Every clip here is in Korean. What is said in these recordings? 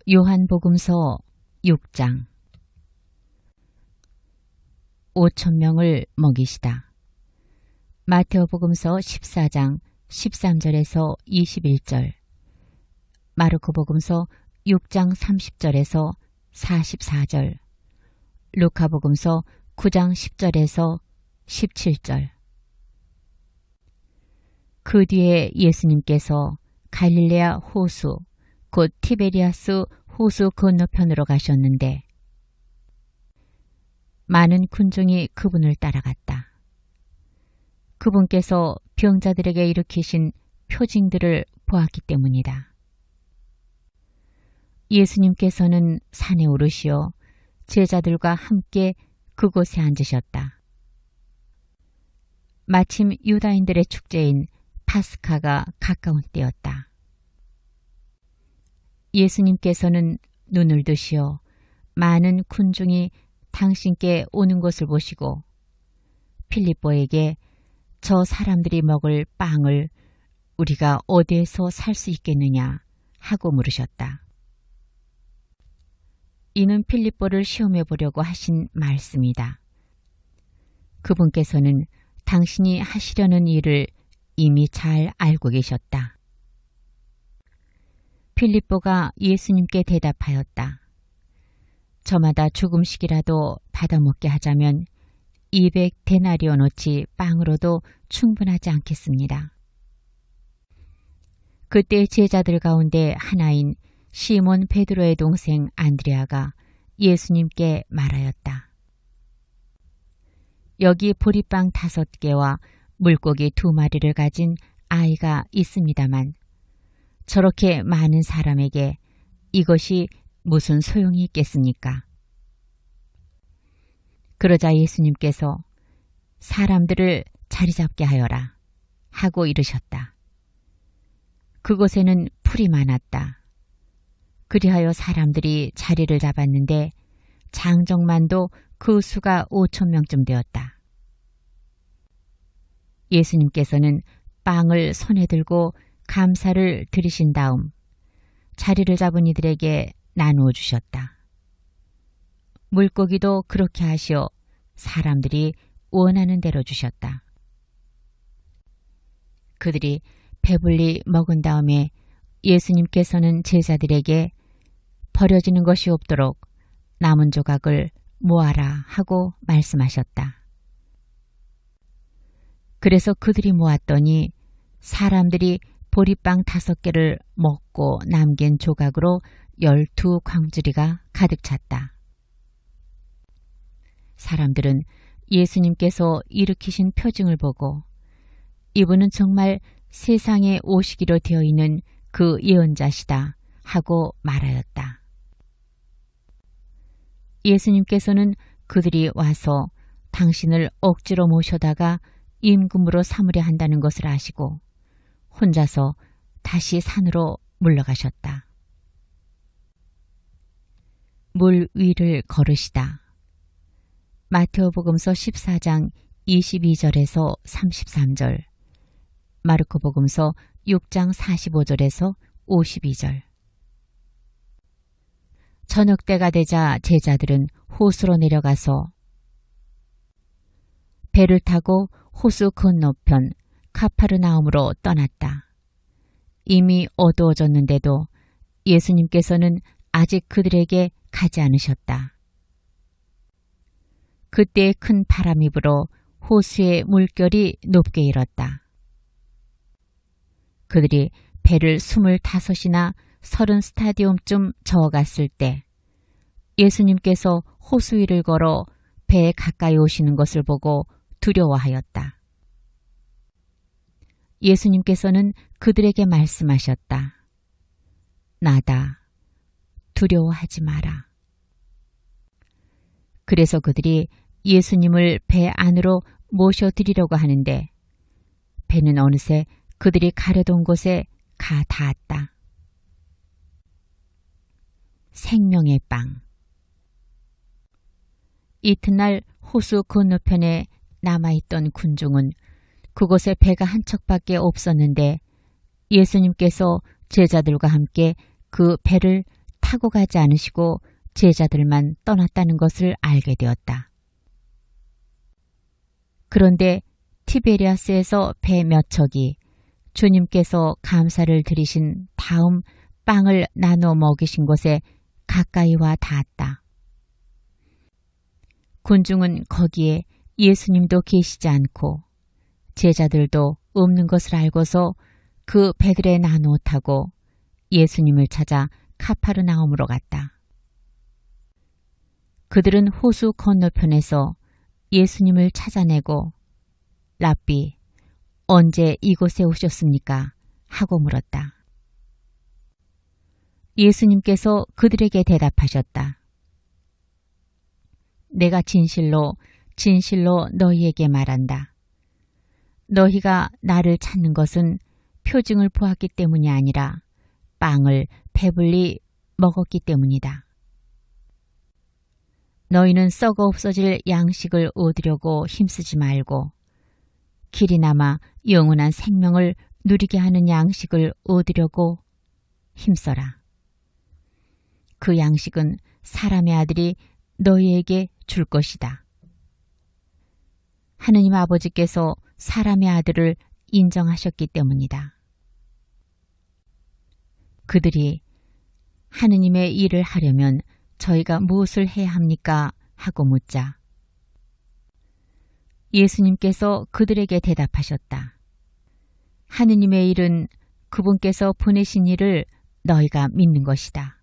요한복음서 6장 5,000명을 먹이시다. 마태오복음서 14장 13절에서 21절, 마르코복음서 6장 30절에서 44절, 루카복음서 9장 10절에서 17절. 그 뒤에 예수님께서 갈릴레아 호수, 곧 티베리아스 호수 건너편으로 가셨는데 많은 군중이 그분을 따라갔다. 그분께서 병자들에게 일으키신 표징들을 보았기 때문이다. 예수님께서는 산에 오르시어 제자들과 함께 그곳에 앉으셨다. 마침 유다인들의 축제인 파스카가 가까운 때였다. 예수님께서는 눈을 드시어 많은 군중이 당신께 오는 것을 보시고 필립보에게 저 사람들이 먹을 빵을 우리가 어디에서 살 수 있겠느냐 하고 물으셨다. 이는 필립보를 시험해 보려고 하신 말씀이다. 그분께서는 당신이 하시려는 일을 이미 잘 알고 계셨다. 필립보가 예수님께 대답하였다. 저마다 조금씩이라도 받아먹게 하자면 200데나리온어치 빵으로도 충분하지 않겠습니다. 그때 제자들 가운데 하나인 시몬 베드로의 동생 안드레아가 예수님께 말하였다. 여기 보리빵 5개와 물고기 2마리를 가진 아이가 있습니다만 저렇게 많은 사람에게 이것이 무슨 소용이 있겠습니까? 그러자 예수님께서 사람들을 자리 잡게 하여라 하고 이르셨다. 그곳에는 풀이 많았다. 그리하여 사람들이 자리를 잡았는데 장정만도 그 수가 5,000명쯤 되었다. 예수님께서는 빵을 손에 들고 감사를 드리신 다음 자리를 잡은 이들에게 나누어 주셨다. 물고기도 그렇게 하시어 사람들이 원하는 대로 주셨다. 그들이 배불리 먹은 다음에 예수님께서는 제자들에게 버려지는 것이 없도록 남은 조각을 모아라 하고 말씀하셨다. 그래서 그들이 모았더니 사람들이 보리빵 5개를 먹고 남긴 조각으로 12광주리가 가득 찼다. 사람들은 예수님께서 일으키신 표징을 보고 이분은 정말 세상에 오시기로 되어 있는 그 예언자시다 하고 말하였다. 예수님께서는 그들이 와서 당신을 억지로 모셔다가 임금으로 삼으려 한다는 것을 아시고 혼자서 다시 산으로 물러가셨다. 물 위를 걸으시다. 마태오복음서 14장 22절에서 33절, 마르코복음서 6장 45절에서 52절. 저녁때가 되자 제자들은 호수로 내려가서 배를 타고 호수 건너편 카파르나움으로 떠났다. 이미 어두워졌는데도 예수님께서는 아직 그들에게 가지 않으셨다. 그때 큰 바람이 불어 호수의 물결이 높게 일었다. 그들이 배를 25이나 30스타디움쯤 저어갔을 때 예수님께서 호수 위를 걸어 배에 가까이 오시는 것을 보고 두려워하였다. 예수님께서는 그들에게 말씀하셨다. 나다. 두려워하지 마라. 그래서 그들이 예수님을 배 안으로 모셔드리려고 하는데 배는 어느새 그들이 가려던 곳에 가 닿았다. 생명의 빵. 이튿날 호수 건너편에 남아있던 군중은 그곳에 배가 한 척밖에 없었는데 예수님께서 제자들과 함께 그 배를 타고 가지 않으시고 제자들만 떠났다는 것을 알게 되었다. 그런데 티베리아스에서 배 몇 척이 주님께서 감사를 드리신 다음 빵을 나눠 먹이신 곳에 가까이 와 닿았다. 군중은 거기에 예수님도 계시지 않고 제자들도 없는 것을 알고서 그 배들에 나누어 타고 예수님을 찾아 카파르나움으로 갔다. 그들은 호수 건너편에서 예수님을 찾아내고 랍비, 언제 이곳에 오셨습니까? 하고 물었다. 예수님께서 그들에게 대답하셨다. 내가 진실로 진실로 너희에게 말한다. 너희가 나를 찾는 것은 표징을 보았기 때문이 아니라 빵을 배불리 먹었기 때문이다. 너희는 썩어 없어질 양식을 얻으려고 힘쓰지 말고 길이나마 영원한 생명을 누리게 하는 양식을 얻으려고 힘써라. 그 양식은 사람의 아들이 너희에게 줄 것이다. 하느님 아버지께서 사람의 아들을 인정하셨기 때문이다. 그들이 하느님의 일을 하려면 저희가 무엇을 해야 합니까? 하고 묻자 예수님께서 그들에게 대답하셨다. 하느님의 일은 그분께서 보내신 일을 너희가 믿는 것이다.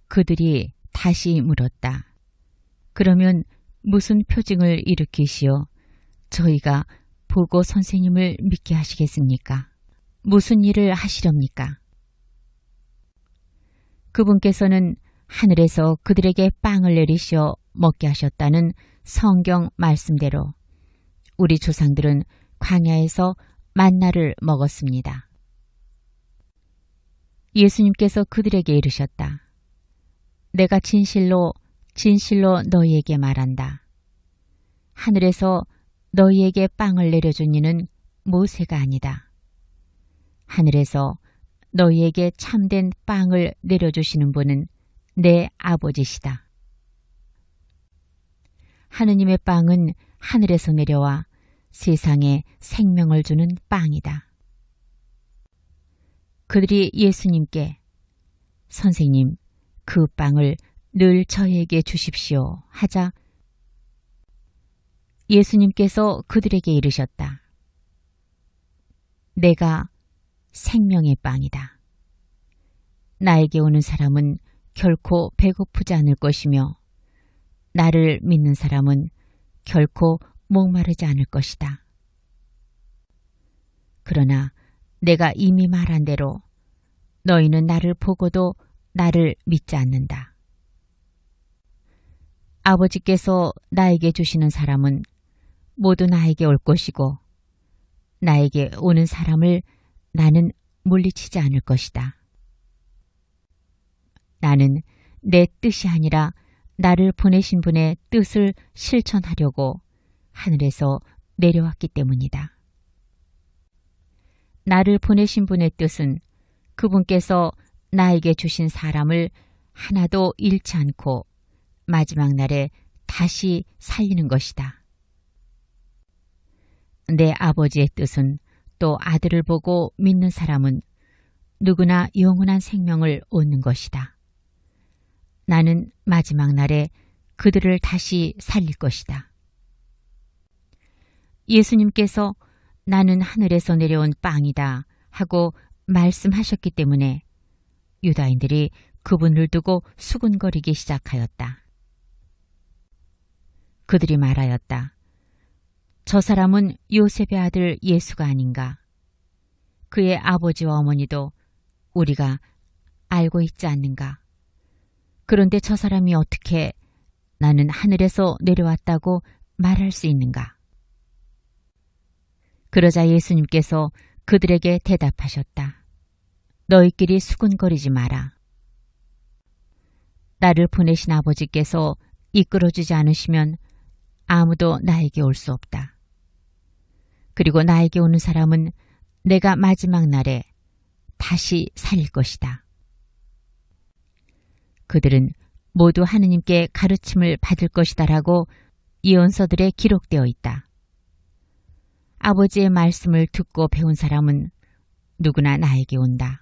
그들이 다시 물었다. 그러면 무슨 표징을 일으키시어 저희가 보고 선생님을 믿게 하시겠습니까? 무슨 일을 하시렵니까? 그분께서는 하늘에서 그들에게 빵을 내리시어 먹게 하셨다는 성경 말씀대로 우리 조상들은 광야에서 만나를 먹었습니다. 예수님께서 그들에게 이르셨다. 내가 진실로 진실로 너희에게 말한다. 하늘에서 너희에게 빵을 내려준 이는 모세가 아니다. 하늘에서 너희에게 참된 빵을 내려주시는 분은 내 아버지시다. 하느님의 빵은 하늘에서 내려와 세상에 생명을 주는 빵이다. 그들이 예수님께 선생님, 그 빵을 늘 저희에게 주십시오 하자 예수님께서 그들에게 이르셨다. 내가 생명의 빵이다. 나에게 오는 사람은 결코 배고프지 않을 것이며 나를 믿는 사람은 결코 목마르지 않을 것이다. 그러나 내가 이미 말한 대로 너희는 나를 보고도 나를 믿지 않는다. 아버지께서 나에게 주시는 사람은 모두 나에게 올 것이고 나에게 오는 사람을 나는 물리치지 않을 것이다. 나는 내 뜻이 아니라 나를 보내신 분의 뜻을 실천하려고 하늘에서 내려왔기 때문이다. 나를 보내신 분의 뜻은 그분께서 나에게 주신 사람을 하나도 잃지 않고 마지막 날에 다시 살리는 것이다. 내 아버지의 뜻은 또 아들을 보고 믿는 사람은 누구나 영원한 생명을 얻는 것이다. 나는 마지막 날에 그들을 다시 살릴 것이다. 예수님께서 나는 하늘에서 내려온 빵이다 하고 말씀하셨기 때문에 유다인들이 그분을 두고 수군거리기 시작하였다. 그들이 말하였다. 저 사람은 요셉의 아들 예수가 아닌가? 그의 아버지와 어머니도 우리가 알고 있지 않는가? 그런데 저 사람이 어떻게 나는 하늘에서 내려왔다고 말할 수 있는가? 그러자 예수님께서 그들에게 대답하셨다. 너희끼리 수군거리지 마라. 나를 보내신 아버지께서 이끌어주지 않으시면 아무도 나에게 올 수 없다. 그리고 나에게 오는 사람은 내가 마지막 날에 다시 살릴 것이다. 그들은 모두 하느님께 가르침을 받을 것이다라고 예언서들에 기록되어 있다. 아버지의 말씀을 듣고 배운 사람은 누구나 나에게 온다.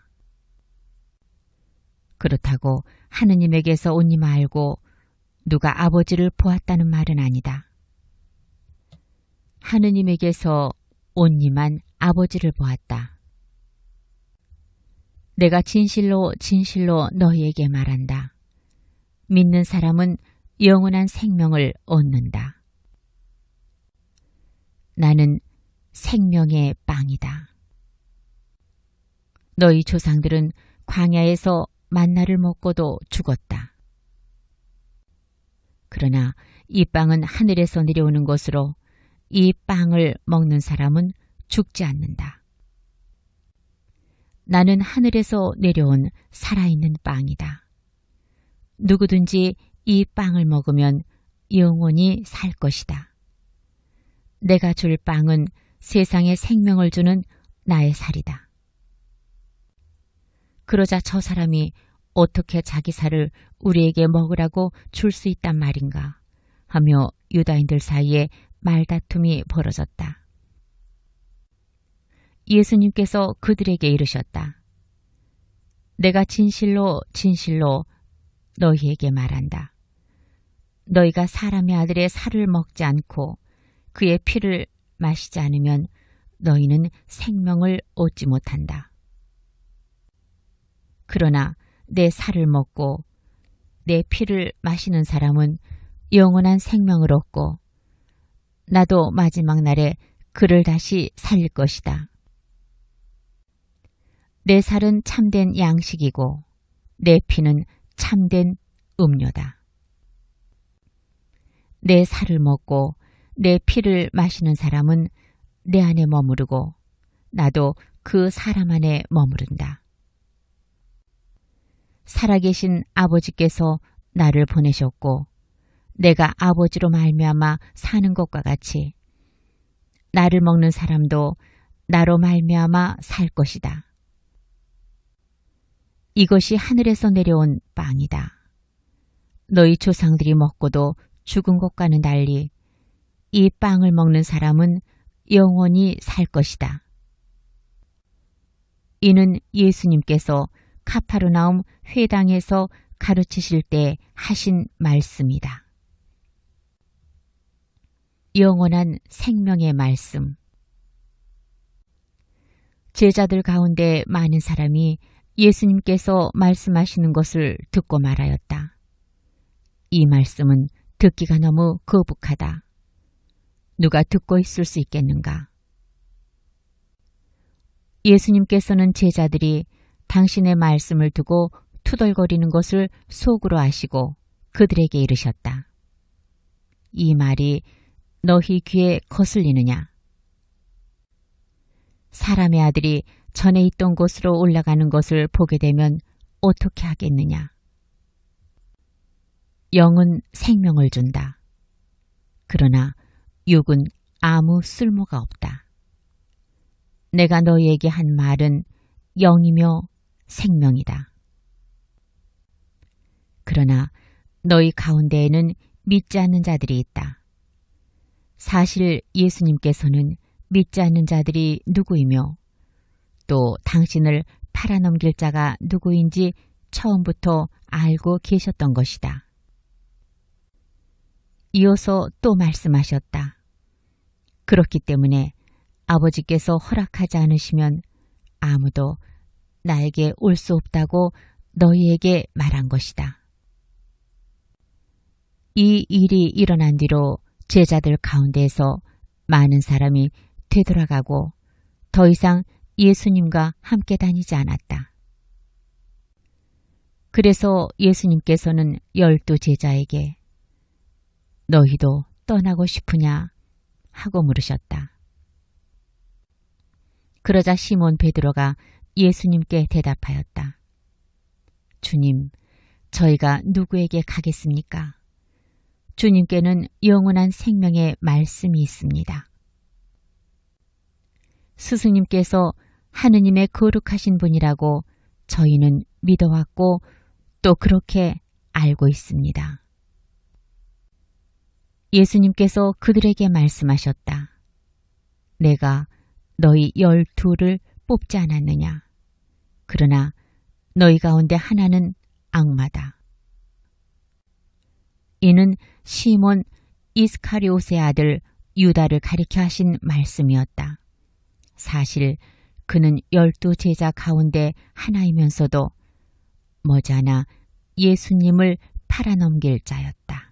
그렇다고 하느님에게서 오니 말고 누가 아버지를 보았다는 말은 아니다. 하느님에게서 온니만 아버지를 보았다. 내가 진실로 진실로 너희에게 말한다. 믿는 사람은 영원한 생명을 얻는다. 나는 생명의 빵이다. 너희 조상들은 광야에서 만나를 먹고도 죽었다. 그러나 이 빵은 하늘에서 내려오는 것으로 이 빵을 먹는 사람은 죽지 않는다. 나는 하늘에서 내려온 살아있는 빵이다. 누구든지 이 빵을 먹으면 영원히 살 것이다. 내가 줄 빵은 세상에 생명을 주는 나의 살이다. 그러자 저 사람이 어떻게 자기 살을 우리에게 먹으라고 줄 수 있단 말인가 하며 유다인들 사이에 말다툼이 벌어졌다. 예수님께서 그들에게 이르셨다. 내가 진실로 진실로 너희에게 말한다. 너희가 사람의 아들의 살을 먹지 않고 그의 피를 마시지 않으면 너희는 생명을 얻지 못한다. 그러나 내 살을 먹고 내 피를 마시는 사람은 영원한 생명을 얻고 나도 마지막 날에 그를 다시 살릴 것이다. 내 살은 참된 양식이고 내 피는 참된 음료다. 내 살을 먹고 내 피를 마시는 사람은 내 안에 머무르고 나도 그 사람 안에 머무른다. 살아계신 아버지께서 나를 보내셨고 내가 아버지로 말미암아 사는 것과 같이 나를 먹는 사람도 나로 말미암아 살 것이다. 이것이 하늘에서 내려온 빵이다. 너희 조상들이 먹고도 죽은 것과는 달리 이 빵을 먹는 사람은 영원히 살 것이다. 이는 예수님께서 카파르나움 회당에서 가르치실 때 하신 말씀이다. 영원한 생명의 말씀. 제자들 가운데 많은 사람이 예수님께서 말씀하시는 것을 듣고 말하였다. 이 말씀은 듣기가 너무 거북하다. 누가 듣고 있을 수 있겠는가? 예수님께서는 제자들이 당신의 말씀을 두고 투덜거리는 것을 속으로 아시고 그들에게 이르셨다. 이 말이 너희 귀에 거슬리느냐? 사람의 아들이 전에 있던 곳으로 올라가는 것을 보게 되면 어떻게 하겠느냐? 영은 생명을 준다. 그러나 육은 아무 쓸모가 없다. 내가 너희에게 한 말은 영이며 생명이다. 그러나 너희 가운데에는 믿지 않는 자들이 있다. 사실 예수님께서는 믿지 않는 자들이 누구이며 또 당신을 팔아넘길 자가 누구인지 처음부터 알고 계셨던 것이다. 이어서 또 말씀하셨다. 그렇기 때문에 아버지께서 허락하지 않으시면 아무도 나에게 올 수 없다고 너희에게 말한 것이다. 이 일이 일어난 뒤로 제자들 가운데에서 많은 사람이 되돌아가고 더 이상 예수님과 함께 다니지 않았다. 그래서 예수님께서는 12 제자에게 너희도 떠나고 싶으냐 하고 물으셨다. 그러자 시몬 베드로가 예수님께 대답하였다. 주님, 저희가 누구에게 가겠습니까? 주님께는 영원한 생명의 말씀이 있습니다. 스승님께서 하느님의 거룩하신 분이라고 저희는 믿어왔고 또 그렇게 알고 있습니다. 예수님께서 그들에게 말씀하셨다. 내가 너희 12를 뽑지 않았느냐? 그러나 너희 가운데 하나는 악마다. 이는 시몬 이스카리옷의 아들 유다를 가리켜 하신 말씀이었다. 사실 그는 12 제자 가운데 하나이면서도 머지않아 예수님을 팔아넘길 자였다.